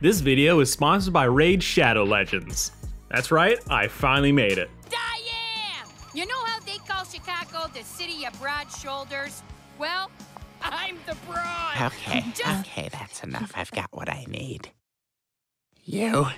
This video is sponsored by Raid Shadow Legends. That's right, I finally made it. Diane! You know how they call Chicago the city of broad shoulders? Well, I'm the broad. Okay, that's enough. I've got what I need. You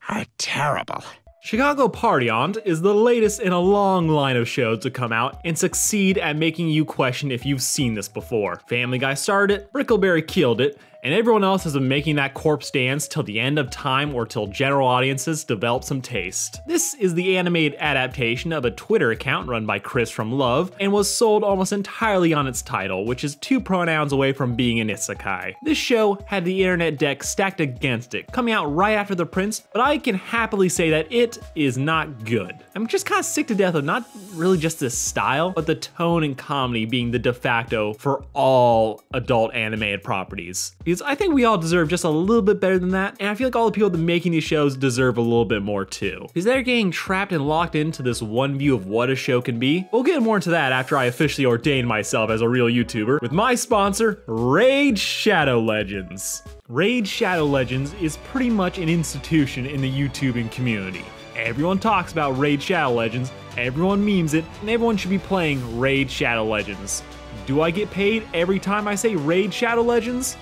are terrible. Chicago Party Aunt is the latest in a long line of shows to come out and succeed at making you question if you've seen this before. Family Guy started it, Brickleberry killed it, and everyone else has been making that corpse dance till the end of time or till general audiences develop some taste. This is the animated adaptation of a Twitter account run by Chris from Love and was sold almost entirely on its title, which is 2 pronouns away from being an isekai. This show had the internet deck stacked against it, coming out right after The Prince, but I can happily say that it is not good. I'm just kind of sick to death of not really just this style, but the tone and comedy being the de facto for all adult animated properties. Because I think we all deserve just a little bit better than that, and I feel like all the people that are making these shows deserve a little bit more too. Because they're getting trapped and locked into this one view of what a show can be. We'll get more into that after I officially ordain myself as a real YouTuber with my sponsor, Raid Shadow Legends. Raid Shadow Legends is pretty much an institution in the YouTubing community. Everyone talks about Raid Shadow Legends, everyone memes it, and everyone should be playing Raid Shadow Legends. Do I get paid every time I say Raid Shadow Legends?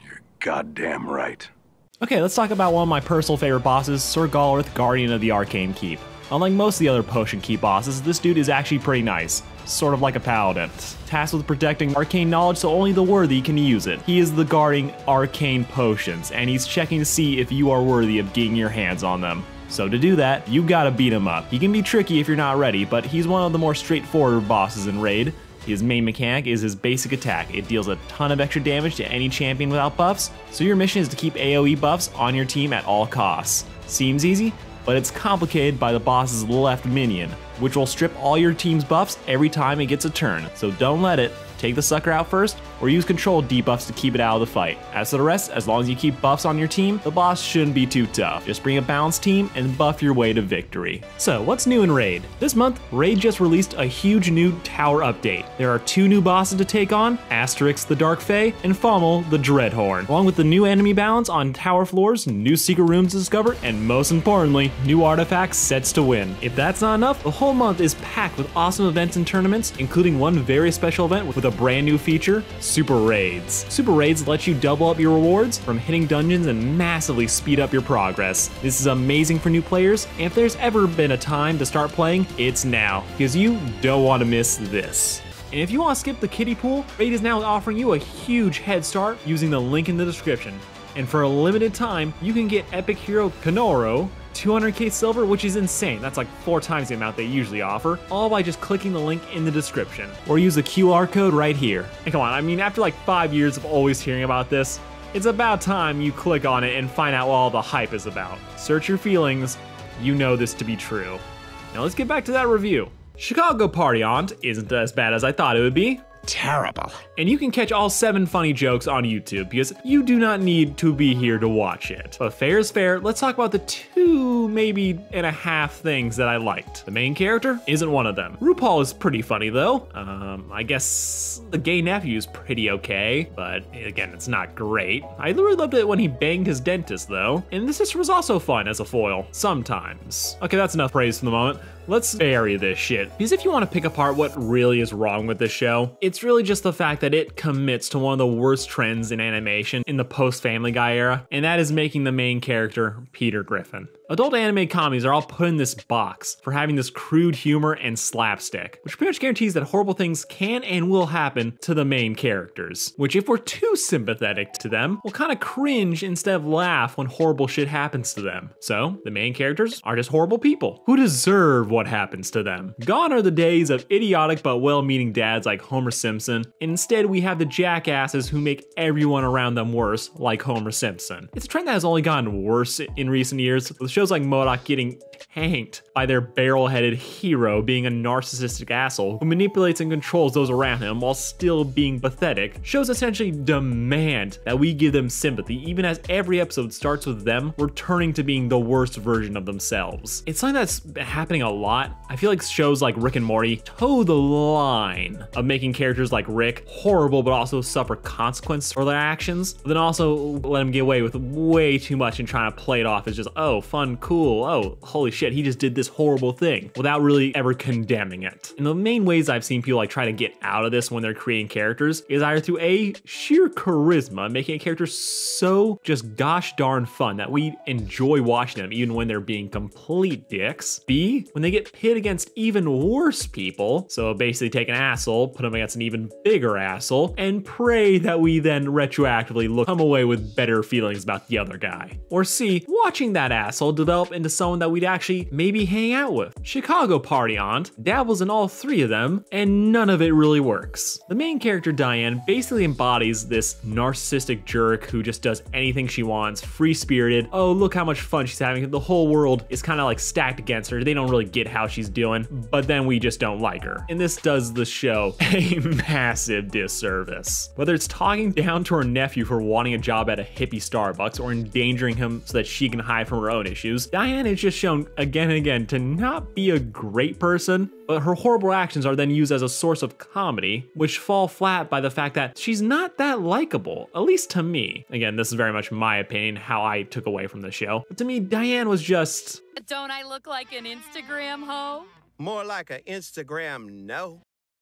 You're goddamn right. Okay, let's talk about one of my personal favorite bosses, Sir Galworth, Guardian of the Arcane Keep. Unlike most of the other Potion Keep bosses, this dude is actually pretty nice. Sort of like a paladin. Tasked with protecting arcane knowledge so only the worthy can use it. He is the guarding arcane potions, and he's checking to see if you are worthy of getting your hands on them. So to do that, you gotta beat him up. He can be tricky if you're not ready, but he's one of the more straightforward bosses in Raid. His main mechanic is his basic attack. It deals a ton of extra damage to any champion without buffs, so your mission is to keep AoE buffs on your team at all costs. Seems easy, but it's complicated by the boss's left minion, which will strip all your team's buffs every time it gets a turn, so don't let it. Take the sucker out first, or use control debuffs to keep it out of the fight. As for the rest, as long as you keep buffs on your team, the boss shouldn't be too tough. Just bring a balanced team and buff your way to victory. So what's new in Raid? This month, Raid just released a huge new tower update. There are 2 new bosses to take on, Asterix the Dark Fae and Fommel the Dreadhorn. Along with the new enemy balance on tower floors, new secret rooms to discover, and most importantly, new artifacts sets to win. If that's not enough, the whole month is packed with awesome events and tournaments, including one very special event with a brand new feature, Super Raids. Super Raids let you double up your rewards from hitting dungeons and massively speed up your progress. This is amazing for new players, and if there's ever been a time to start playing, it's now, because you don't want to miss this. And if you want to skip the kiddie pool, Raid is now offering you a huge head start using the link in the description. And for a limited time, you can get Epic Hero Kanoro, 200k silver, which is insane. That's like 4 times the amount they usually offer, all by just clicking the link in the description. Or use the QR code right here. And come on, I mean, after like 5 years of always hearing about this, it's about time you click on it and find out what all the hype is about. Search your feelings, you know this to be true. Now let's get back to that review. Chicago Party Aunt isn't as bad as I thought it would be. Terrible. And you can catch all 7 funny jokes on YouTube because you do not need to be here to watch it. But fair is fair, let's talk about the 2, maybe and a half things that I liked. The main character isn't one of them. RuPaul is pretty funny though. I guess the gay nephew is pretty okay, but again, it's not great. I really loved it when he banged his dentist though. And the sister was also fun as a foil, sometimes. Okay, that's enough praise for the moment. Let's bury this shit. Because if you want to pick apart what really is wrong with this show, it's really just the fact that it commits to one of the worst trends in animation in the post-Family Guy era, and that is making the main character Peter Griffin. Adult anime comedies are all put in this box for having this crude humor and slapstick, which pretty much guarantees that horrible things can and will happen to the main characters, which if we're too sympathetic to them, we'll kind of cringe instead of laugh when horrible shit happens to them. So the main characters are just horrible people who deserve what happens to them. Gone are the days of idiotic but well-meaning dads like Homer Simpson, and instead we have the jackasses who make everyone around them worse, like Homer Simpson. It's a trend that has only gotten worse in recent years, with shows like MODOK getting tanked by their barrel-headed hero being a narcissistic asshole who manipulates and controls those around him while still being pathetic. Shows essentially demand that we give them sympathy, even as every episode starts with them returning to being the worst version of themselves. It's something that's been happening a lot lot. I feel like shows like Rick and Morty toe the line of making characters like Rick horrible, but also suffer consequence for their actions, but then also let him get away with way too much and trying to play it off as just, oh, fun, cool, oh, holy shit, he just did this horrible thing without really ever condemning it. And the main ways I've seen people like try to get out of this when they're creating characters is either through A, sheer charisma, making a character so just gosh darn fun that we enjoy watching them even when they're being complete dicks. B, when they get pit against even worse people, so basically take an asshole, put them against an even bigger asshole, and pray that we then retroactively come away with better feelings about the other guy. Or C, watching that asshole develop into someone that we'd actually maybe hang out with. Chicago Party Aunt dabbles in all three of them, and none of it really works. The main character, Diane, basically embodies this narcissistic jerk who just does anything she wants, free-spirited. Oh, look how much fun she's having. The whole world is kind of like stacked against her. They don't really get how she's doing, but then we just don't like her. And this does the show a massive disservice. Whether it's talking down to her nephew for wanting a job at a hippie Starbucks or endangering him so that she can hide from her own issues, Diane is just shown again and again to not be a great person, but her horrible actions are then used as a source of comedy, which fall flat by the fact that she's not that likable, at least to me. Again, this is very much my opinion, how I took away from the show. But to me, Diane was just... Don't I look like an Instagram hoe? More like an Instagram no.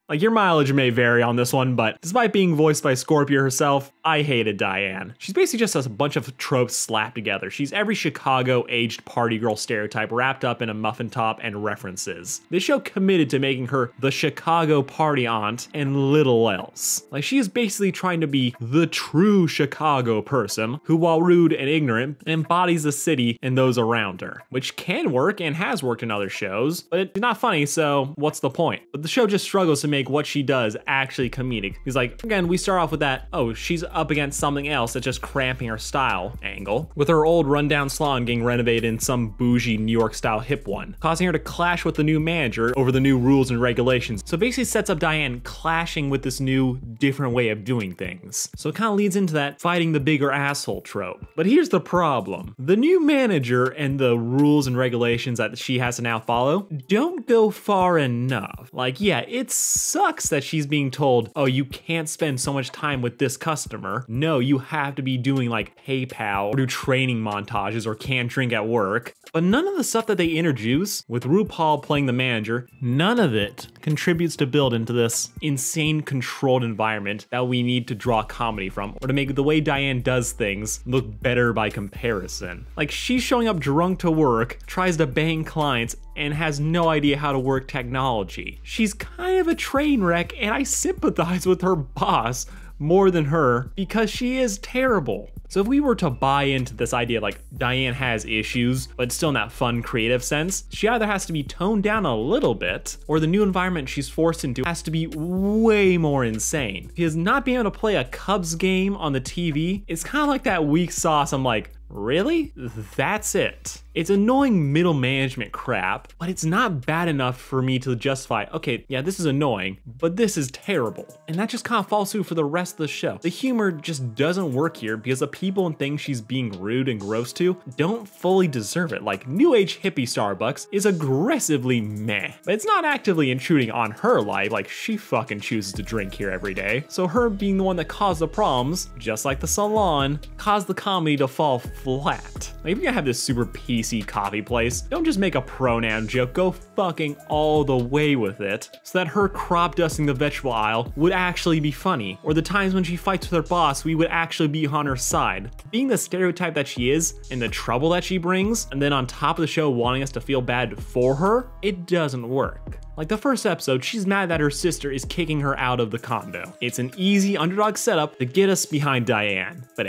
Like, your mileage may vary on this one, but despite being voiced by Scorpia herself, I hated Diane. She's basically just a bunch of tropes slapped together. She's every Chicago-aged party girl stereotype wrapped up in a muffin top and references. This show committed to making her the Chicago party aunt and little else. Like, she is basically trying to be the true Chicago person who, while rude and ignorant, embodies the city and those around her, which can work and has worked in other shows, but it's not funny, so what's the point? But the show just struggles to make what she does actually comedic. He's like, again, we start off with that, oh, she's up against something else that's just cramping her style angle, with her old rundown salon getting renovated in some bougie New York style hip one, causing her to clash with the new manager over the new rules and regulations. So basically sets up Diane clashing with this new different way of doing things. So it kind of leads into that fighting the bigger asshole trope. But here's the problem. The new manager and the rules and regulations that she has to now follow don't go far enough. Like, yeah, it sucks that she's being told, oh, you can't spend so much time with this customer. No, you have to be doing like PayPal or do training montages or can't drink at work. But none of the stuff that they introduce, with RuPaul playing the manager, none of it contributes to build into this insane controlled environment that we need to draw comedy from, or to make the way Diane does things look better by comparison. Like, she's showing up drunk to work, tries to bang clients, and has no idea how to work technology. She's kind of a train wreck, and I sympathize with her boss more than her because she is terrible. So if we were to buy into this idea like Diane has issues, but still in that fun, creative sense, she either has to be toned down a little bit, or the new environment she's forced into has to be way more insane. Because not being able to play a Cubs game on the TV, it's kind of like that weak sauce. I'm like, really? That's it. It's annoying middle management crap, but it's not bad enough for me to justify, okay, yeah, this is annoying, but this is terrible. And that just kind of falls through for the rest of the show. The humor just doesn't work here because the people and things she's being rude and gross to don't fully deserve it. Like, new age hippie Starbucks is aggressively meh, but it's not actively intruding on her life. Like, she fucking chooses to drink here every day. So her being the one that caused the problems, just like the salon, caused the comedy to fall flat. Like, if you're gonna have this super PC coffee place, don't just make a pronoun joke, go fucking all the way with it, so that her crop dusting the vegetable aisle would actually be funny, or the times when she fights with her boss, we would actually be on her side. Being the stereotype that she is, and the trouble that she brings, and then on top of the show wanting us to feel bad for her, it doesn't work. Like the first episode, she's mad that her sister is kicking her out of the condo. It's an easy underdog setup to get us behind Diane. But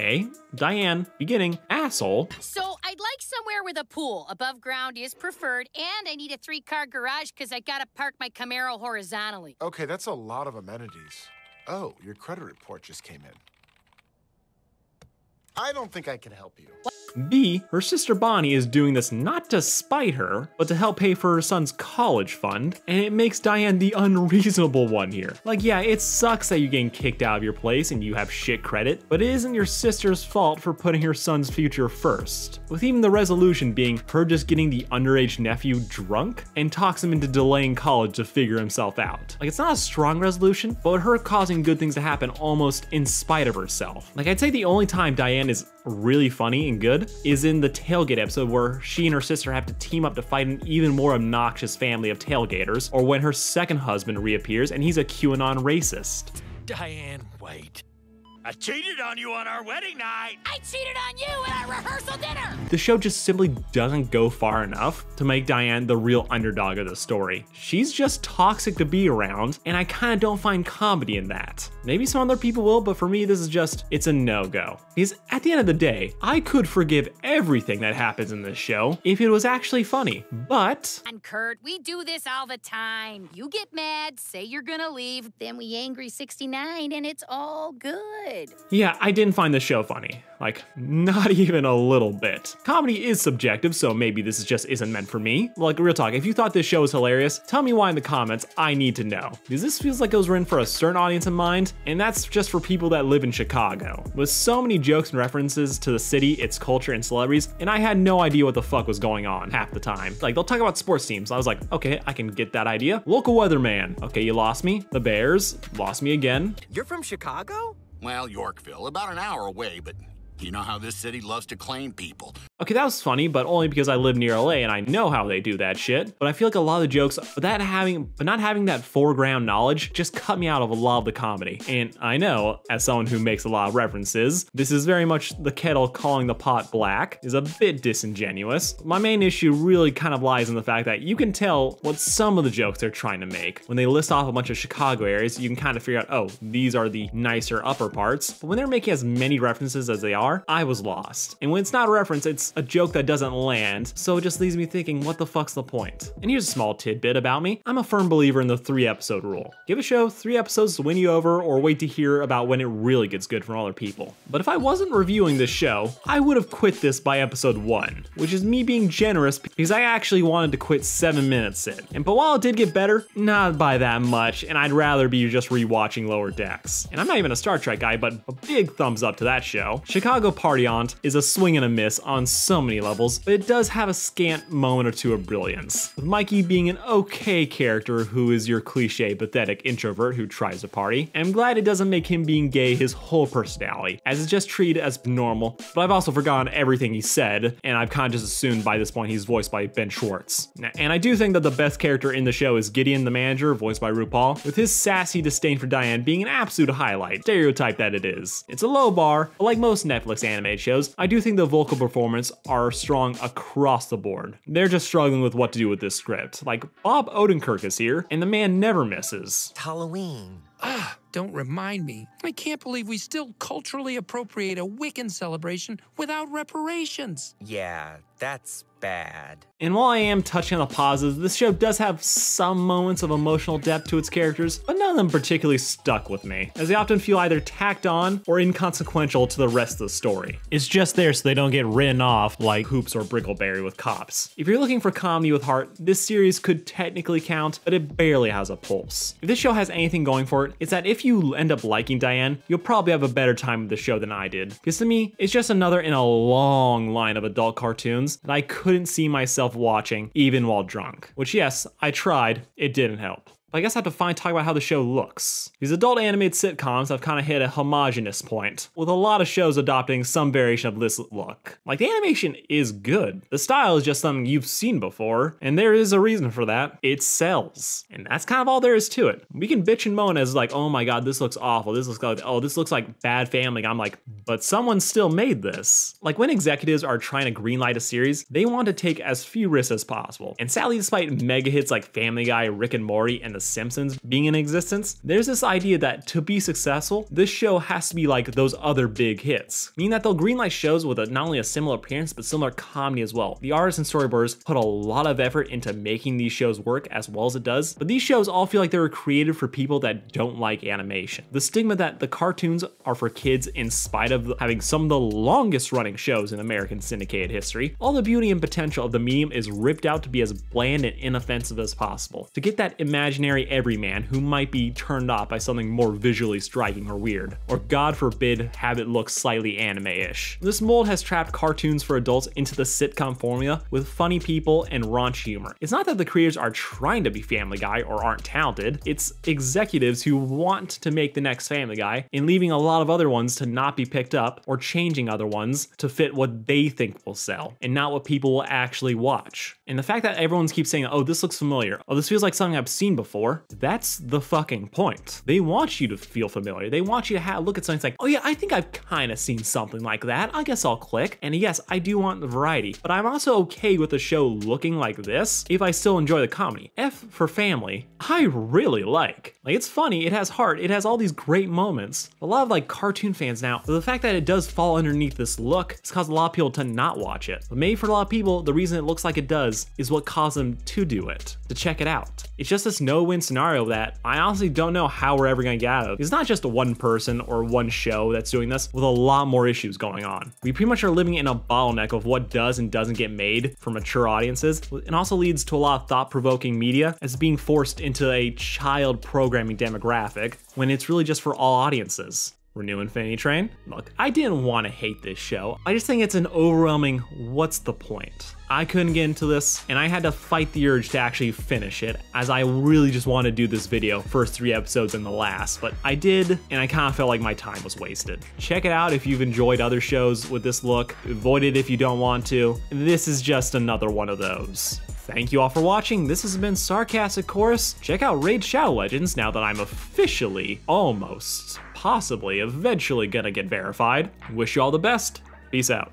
Diane, beginning, asshole. So I'd like somewhere with a pool. Above ground is preferred, and I need a 3-car garage because I gotta park my Camaro horizontally. Okay, that's a lot of amenities. Oh, your credit report just came in. I don't think I can help you. B, her sister Bonnie is doing this not to spite her, but to help pay for her son's college fund, and it makes Diane the unreasonable one here. Like, yeah, it sucks that you're getting kicked out of your place and you have shit credit, but it isn't your sister's fault for putting her son's future first. With even the resolution being her just getting the underage nephew drunk and talks him into delaying college to figure himself out. Like, it's not a strong resolution, but her causing good things to happen almost in spite of herself. Like, I'd say the only time Diane is really funny and good is in the tailgate episode where she and her sister have to team up to fight an even more obnoxious family of tailgaters, or when her second husband reappears and he's a QAnon racist. Diane, wait. I cheated on you on our wedding night. I cheated on you at our rehearsal dinner. The show just simply doesn't go far enough to make Diane the real underdog of the story. She's just toxic to be around, and I kind of don't find comedy in that. Maybe some other people will, but for me, this is just, it's a no-go. Because at the end of the day, I could forgive everything that happens in this show if it was actually funny, but... And Kurt, we do this all the time. You get mad, say you're gonna leave, then we angry 69, and it's all good. Yeah, I didn't find the show funny. Like, not even a little bit. Comedy is subjective, so maybe this just isn't meant for me. Like, real talk, if you thought this show was hilarious, tell me why in the comments. I need to know. Because this feels like it was written for a certain audience in mind, and that's just for people that live in Chicago. With so many jokes and references to the city, its culture, and celebrities, and I had no idea what the fuck was going on half the time. Like, they'll talk about sports teams. I was like, okay, I can get that idea. Local weatherman. Okay, you lost me. The Bears. Lost me again. You're from Chicago? Well, Yorkville, about an hour away, but you know how this city loves to claim people. Okay, that was funny, but only because I live near LA and I know how they do that shit. But I feel like a lot of the jokes, but not having that foreground knowledge just cut me out of a lot of the comedy. And I know, as someone who makes a lot of references, this is very much the kettle calling the pot black, is a bit disingenuous. My main issue really kind of lies in the fact that you can tell what some of the jokes they're trying to make. When they list off a bunch of Chicago areas, you can kind of figure out, oh, these are the nicer upper parts. But when they're making as many references as they are, I was lost. And when it's not a reference, it's a joke that doesn't land, so it just leaves me thinking, what the fuck's the point? And here's a small tidbit about me. I'm a firm believer in the 3-episode rule. Give a show 3 episodes to win you over, or wait to hear about when it really gets good from other people. But if I wasn't reviewing this show, I would have quit this by episode 1, which is me being generous because I actually wanted to quit 7 minutes in. But while it did get better, not by that much, and I'd rather be just rewatching Lower Decks. And I'm not even a Star Trek guy, but a big thumbs up to that show. Chicago Party Aunt is a swing and a miss on so many levels, but it does have a scant moment or two of brilliance, with Mikey being an okay character who is your cliche pathetic introvert who tries to party. And I'm glad it doesn't make him being gay his whole personality, as it's just treated as normal, but I've also forgotten everything he said, and I've kind of just assumed by this point he's voiced by Ben Schwartz. And I do think that the best character in the show is Gideon the manager, voiced by RuPaul, with his sassy disdain for Diane being an absolute highlight, stereotype that it is. It's a low bar, but like most Netflix animated shows, I do think the vocal performance are strong across the board. They're just struggling with what to do with this script. Like, Bob Odenkirk is here, and the man never misses. Halloween. Don't remind me. I can't believe we still culturally appropriate a Wiccan celebration without reparations. Yeah, that's bad. And while I am touching on the positives, this show does have some moments of emotional depth to its characters, but none of them particularly stuck with me, as they often feel either tacked on or inconsequential to the rest of the story. It's just there so they don't get written off like Hoops or Brickleberry with cops. If you're looking for comedy with heart, this series could technically count, but it barely has a pulse. If this show has anything going for it, it's that if you end up liking Diane, you'll probably have a better time with the show than I did. Because to me, it's just another in a long line of adult cartoons that I couldn't see myself watching even while drunk. Which yes, I tried, it didn't help. But I guess I have to talk about how the show looks. These adult animated sitcoms have kind of hit a homogenous point, with a lot of shows adopting some variation of this look. Like, the animation is good. The style is just something you've seen before, and there is a reason for that. It sells. And that's kind of all there is to it. We can bitch and moan as like, oh my god, this looks awful. This looks like, oh, this looks like bad Family. I'm like, but someone still made this. Like, when executives are trying to greenlight a series, they want to take as few risks as possible. And sadly, despite mega hits like Family Guy, Rick and Morty, and the The Simpsons being in existence, there's this idea that to be successful, this show has to be like those other big hits, meaning that they'll greenlight shows with not only a similar appearance, but similar comedy as well. The artists and storyboarders put a lot of effort into making these shows work as well as it does, but these shows all feel like they were created for people that don't like animation. The stigma that the cartoons are for kids in spite of having some of the longest running shows in American syndicated history, all the beauty and potential of the medium is ripped out to be as bland and inoffensive as possible, to get that imaginary everyman who might be turned off by something more visually striking or weird, or God forbid have it look slightly anime-ish. This mold has trapped cartoons for adults into the sitcom formula with funny people and raunch humor. It's not that the creators are trying to be Family Guy or aren't talented, it's executives who want to make the next Family Guy and leaving a lot of other ones to not be picked up, or changing other ones to fit what they think will sell and not what people will actually watch. And the fact that everyone keeps saying, oh, this looks familiar, oh, this feels like something I've seen before, that's the fucking point. They want you to feel familiar. They want you to look at something like, oh yeah, I think I've kind of seen something like that. I guess I'll click. And yes, I do want the variety, but I'm also okay with the show looking like this if I still enjoy the comedy. F for Family, I really like. It's funny, it has heart, it has all these great moments. A lot of like cartoon fans now, the fact that it does fall underneath this look has caused a lot of people to not watch it. But maybe for a lot of people, the reason it looks like it does is what caused them to do it, to check it out. It's just this no-win scenario that I honestly don't know how we're ever gonna get out of. It's not just one person or one show that's doing this, with a lot more issues going on. We pretty much are living in a bottleneck of what does and doesn't get made for mature audiences, and also leads to a lot of thought-provoking media as being forced into a child programming demographic when it's really just for all audiences. Renew Infinity Train? Look, I didn't want to hate this show. I just think it's an overwhelming what's the point? I couldn't get into this, and I had to fight the urge to actually finish it, as I really just wanted to do this video, first 3 episodes and the last, but I did, and I kind of felt like my time was wasted. Check it out if you've enjoyed other shows with this look, avoid it if you don't want to. This is just another one of those. Thank you all for watching. This has been Sarcastic Chorus. Check out Raid Shadow Legends now that I'm officially, almost, possibly, eventually gonna get verified. Wish you all the best. Peace out.